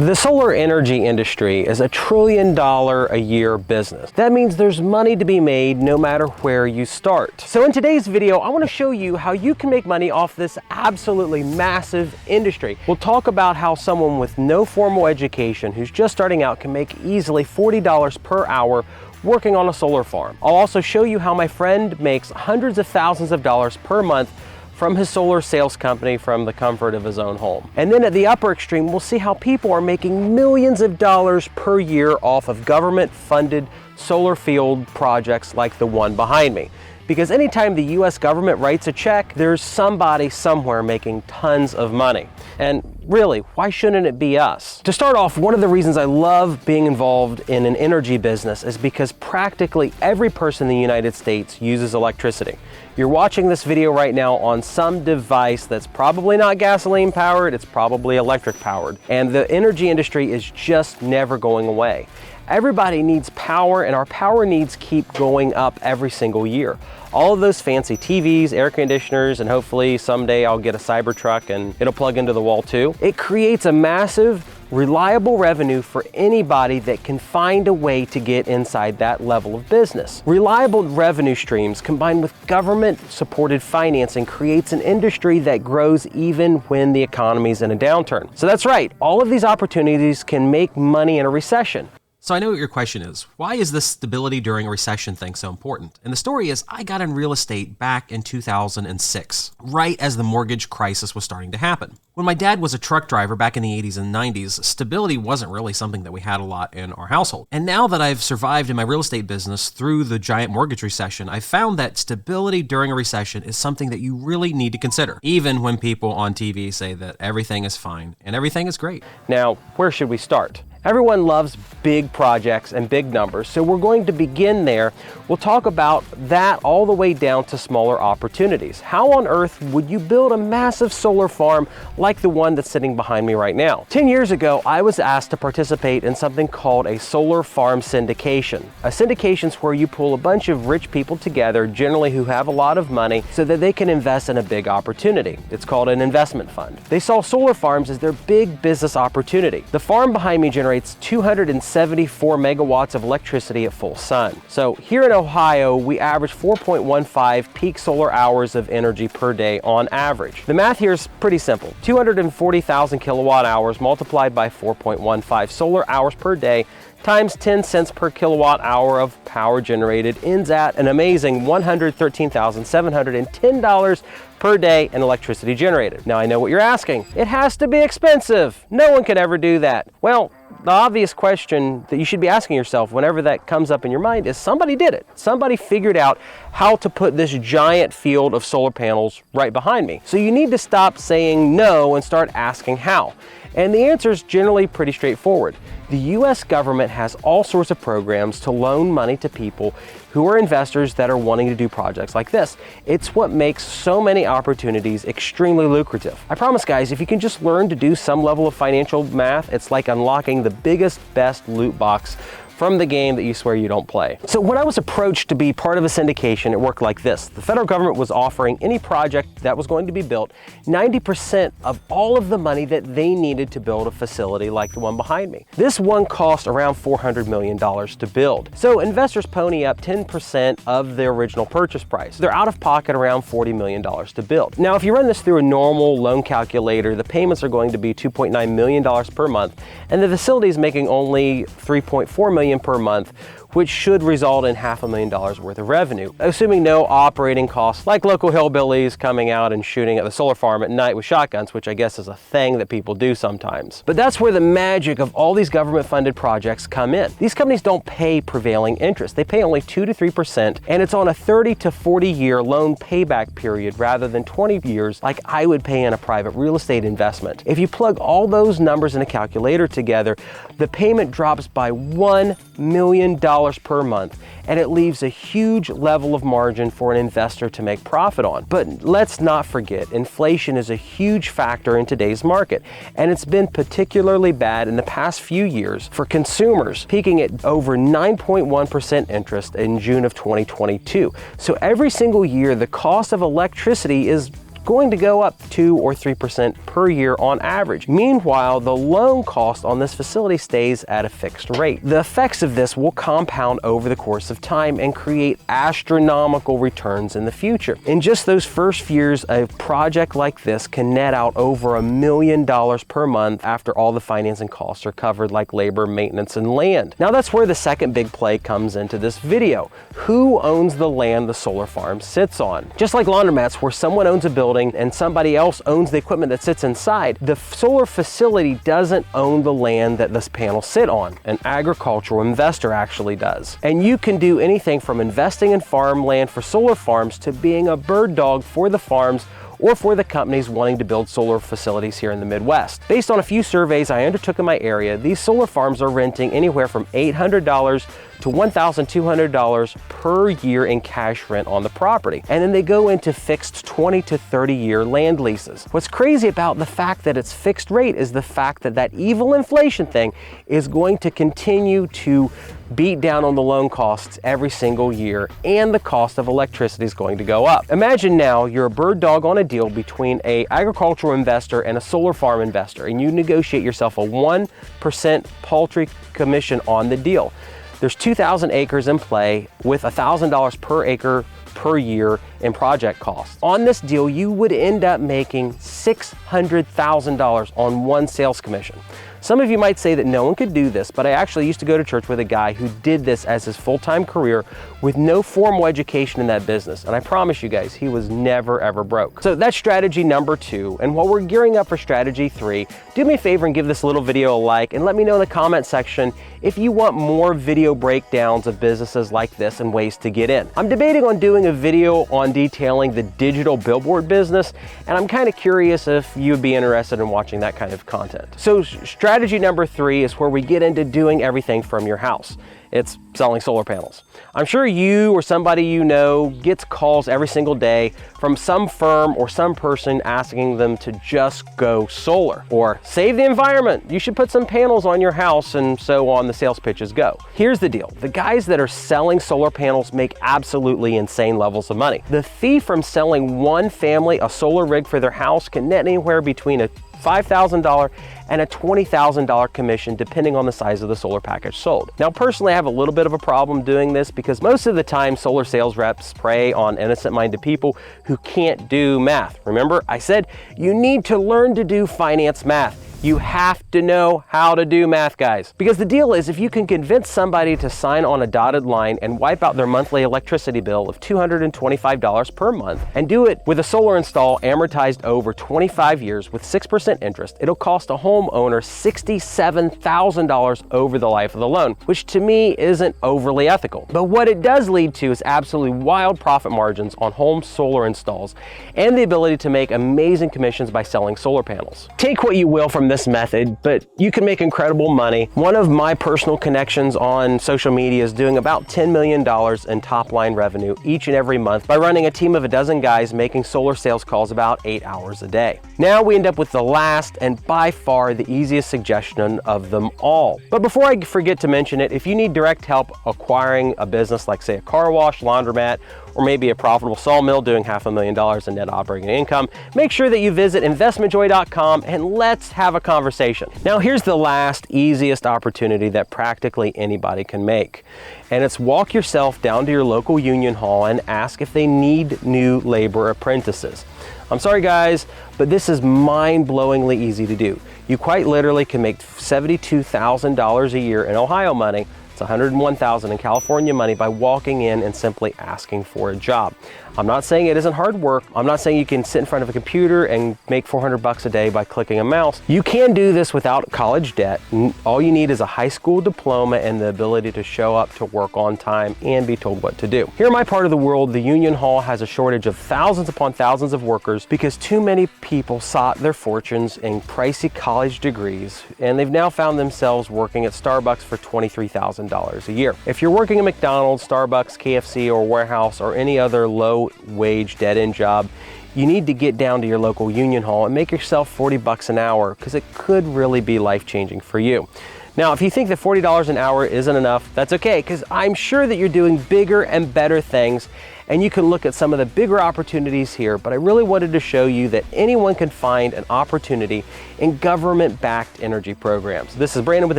The solar energy industry is $1 trillion a year business. That means there's money to be made no matter where you start. So in today's video, I want to show you how you can make money off this absolutely massive industry. We'll talk about how someone with no formal education who's just starting out can make easily $40 per hour working on a solar farm. I'll also show you how my friend makes hundreds of thousands of dollars per month from his solar sales company from the comfort of his own home. And then at the upper extreme, we'll see how people are making millions of dollars per year off of government-funded solar field projects like the one behind me. Because anytime the US government writes a check, there's somebody somewhere making tons of money. And really, why shouldn't it be us? To start off, one of the reasons I love being involved in an energy business is because practically every person in the United States uses electricity. You're watching this video right now on some device that's probably not gasoline powered, it's probably electric powered. And the energy industry is just never going away. Everybody needs power, and our power needs keep going up every single year. All of those fancy TVs, air conditioners, and hopefully someday I'll get a Cybertruck and it'll plug into the wall too. It creates a massive, reliable revenue for anybody that can find a way to get inside that level of business. Reliable revenue streams combined with government-supported financing creates an industry that grows even when the economy's in a downturn. So that's right, all of these opportunities can make money in a recession. So I know what your question is. Why is this stability during a recession thing so important? And the story is I got in real estate back in 2006, right as the mortgage crisis was starting to happen. When my dad was a truck driver back in the 80s and 90s, stability wasn't really something that we had a lot in our household. And now that I've survived in my real estate business through the giant mortgage recession, I've found that stability during a recession is something that you really need to consider, even when people on TV say that everything is fine and everything is great. Now, where should we start? Everyone loves big projects and big numbers, so we're going to begin there. We'll talk about that all the way down to smaller opportunities. How on earth would you build a massive solar farm like the one that's sitting behind me right now? 10 years ago, I was asked to participate in something called a solar farm syndication. A syndication is where you pull a bunch of rich people together, generally who have a lot of money, so that they can invest in a big opportunity. It's called an investment fund. They saw solar farms as their big business opportunity. The farm behind me generates 274 megawatts of electricity at full sun. So here in Ohio, we average 4.15 peak solar hours of energy per day on average. The math here is pretty simple. 240,000 kilowatt hours multiplied by 4.15 solar hours per day times 10 cents per kilowatt hour of power generated ends at an amazing $113,710 per day in electricity generated. Now I know what you're asking. It has to be expensive. No one could ever do that. Well, the obvious question that you should be asking yourself whenever that comes up in your mind is somebody did it. Somebody figured out how to put this giant field of solar panels right behind me. So you need to stop saying no and start asking how. And the answer is generally pretty straightforward. The US government has all sorts of programs to loan money to people who are investors that are wanting to do projects like this. It's what makes so many opportunities extremely lucrative. I promise guys, if you can just learn to do some level of financial math, it's like unlocking the biggest, best loot box from the game that you swear you don't play. So when I was approached to be part of a syndication, it worked like this. The federal government was offering any project that was going to be built 90% of all of the money that they needed to build a facility like the one behind me. This one cost around $400 million to build. So investors pony up 10% of the original purchase price. They're out of pocket around $40 million to build. Now, if you run this through a normal loan calculator, the payments are going to be $2.9 million per month, and the facility is making only $3.4 million per month, which should result in $500,000 worth of revenue, assuming no operating costs like local hillbillies coming out and shooting at the solar farm at night with shotguns, which I guess is a thing that people do sometimes. But that's where the magic of all these government-funded projects come in. These companies don't pay prevailing interest. They pay only 2 to 3%, and it's on a 30 to 40-year loan payback period rather than 20 years like I would pay in a private real estate investment. If you plug all those numbers in a calculator together, the payment drops by $1 million per month, and it leaves a huge level of margin for an investor to make profit on. But let's not forget, inflation is a huge factor in today's market, and it's been particularly bad in the past few years for consumers, peaking at over 9.1% interest in June of 2022. So every single year, the cost of electricity is going to go up 2 or 3% per year on average. Meanwhile, the loan cost on this facility stays at a fixed rate. The effects of this will compound over the course of time and create astronomical returns in the future. In just those first few years, a project like this can net out over $1 million per month after all the financing costs are covered, like labor, maintenance, and land. Now that's where the second big play comes into this video. Who owns the land the solar farm sits on? Just like laundromats, where someone owns a building and somebody else owns the equipment that sits inside, the solar facility doesn't own the land that this panels sit on. An agricultural investor actually does. And you can do anything from investing in farmland for solar farms to being a bird dog for the farms or for the companies wanting to build solar facilities here in the Midwest. Based on a few surveys I undertook in my area, these solar farms are renting anywhere from $800 to $1,200 per year in cash rent on the property. And then they go into fixed 20 to 30 year land leases. What's crazy about the fact that it's fixed rate is the fact that that evil inflation thing is going to continue to beat down on the loan costs every single year, and the cost of electricity is going to go up. Imagine now you're a bird dog on a deal between an agricultural investor and a solar farm investor, and you negotiate yourself a 1% paltry commission on the deal. There's 2,000 acres in play with $1,000 per acre per year in project costs. On this deal, you would end up making $600,000 on one sales commission. Some of you might say that no one could do this, but I actually used to go to church with a guy who did this as his full-time career with no formal education in that business. And I promise you guys, he was never ever broke. So that's strategy number 2. And while we're gearing up for strategy 3, do me a favor and give this little video a like and let me know in the comment section if you want more video breakdowns of businesses like this and ways to get in. I'm debating on doing a video on detailing the digital billboard business, and I'm kind of curious if you would be interested in watching that kind of content. So strategy number 3 is where we get into doing everything from your house. It's selling solar panels. I'm sure you or somebody you know gets calls every single day from some firm or some person asking them to just go solar or save the environment. You should put some panels on your house, and so on the sales pitches go. Here's the deal. The guys that are selling solar panels make absolutely insane levels of money. The fee from selling one family a solar rig for their house can net anywhere between a $5,000 and a $20,000 commission depending on the size of the solar package sold. Now personally, I have a little bit of a problem doing this because most of the time solar sales reps prey on innocent-minded people who can't do math. Remember, I said you need to learn to do finance math. You have to know how to do math, guys. Because the deal is, if you can convince somebody to sign on a dotted line and wipe out their monthly electricity bill of $225 per month and do it with a solar install amortized over 25 years with 6% interest, it'll cost a homeowner $67,000 over the life of the loan, which to me isn't overly ethical. But what it does lead to is absolutely wild profit margins on home solar installs and the ability to make amazing commissions by selling solar panels. Take what you will from this method, but you can make incredible money. One of my personal connections on social media is doing about $10 million in top line revenue each and every month by running a team of a dozen guys making solar sales calls about 8 hours a day. Now we end up with the last and by far the easiest suggestion of them all. But before I forget to mention it, if you need direct help acquiring a business like say a car wash, laundromat, or maybe a profitable sawmill doing $500,000 in net operating income, make sure that you visit investmentjoy.com and let's have a conversation. Now here's the last easiest opportunity that practically anybody can make. And it's walk yourself down to your local union hall and ask if they need new labor apprentices. I'm sorry guys, but this is mind-blowingly easy to do. You quite literally can make $72,000 a year in Ohio money. It's $101,000 in California money by walking in and simply asking for a job. I'm not saying it isn't hard work. I'm not saying you can sit in front of a computer and make $400 a day by clicking a mouse. You can do this without college debt. All you need is a high school diploma and the ability to show up to work on time and be told what to do. Here in my part of the world, the union hall has a shortage of thousands upon thousands of workers because too many people sought their fortunes in pricey college degrees, and they've now found themselves working at Starbucks for $23,000 a year. If you're working at McDonald's, Starbucks, KFC, or warehouse, or any other low-wage, dead-end job, you need to get down to your local union hall and make yourself $40 an hour because it could really be life-changing for you. Now, if you think that $40 an hour isn't enough, that's okay, because I'm sure that you're doing bigger and better things, and you can look at some of the bigger opportunities here, but I really wanted to show you that anyone can find an opportunity in government-backed energy programs. This is Brandon with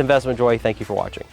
Investment Joy. Thank you for watching.